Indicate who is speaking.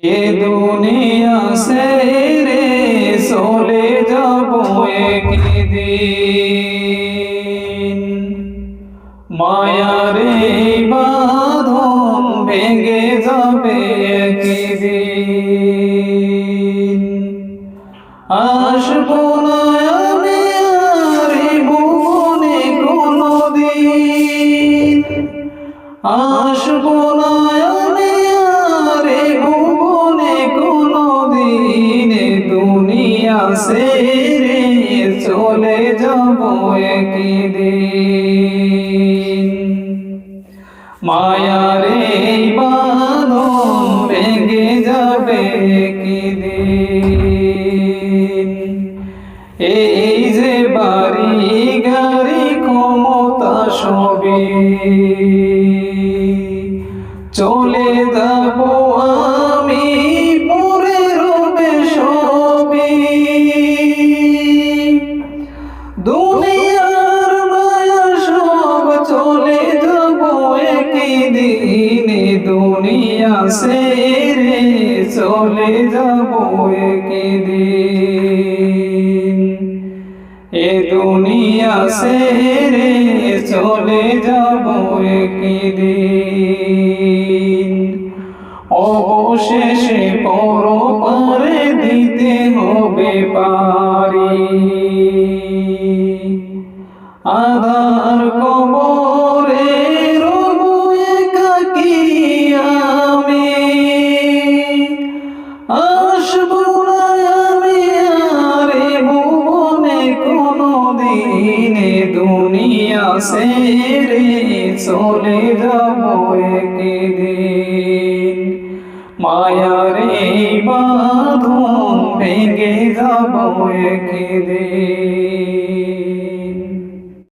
Speaker 1: এ দুনিয়া ছেড়ে চলে যাব একদিন, মায়ারে বাঁধন ভেঙে যাবে একদিন। আসবো না আমি আর এই ভুবনে কোনদিন, আসবো না আমি আর এই ভুবনে কোনদিন। দুনিয়া ছেড়ে চলে যাব একদিন, মায়ারে বাঁধন ভেঙে যাবে একদিন। এই যে বাড়ি গাড়ি ক্ষমতা সবই চলে যাব আমি পরে রবে সবই। দুনিয়ার মায়া সব চলে যাব একদিন, দুনিয়া ছেড়ে চলে যাব একদিন। এ দুনিয়া ছেড়ে চলে যাব একদিন। অবশেষে পরপারে দিতে হবে পারি, আধার কবরে রব একাকী আমি। আসবো না আমি আর এ ভুবনে কোনদিন, দুনিয়া ছেড়ে চলে যাব একদিন, মায়ারে বাঁধন ভেঙে যাব একদিন।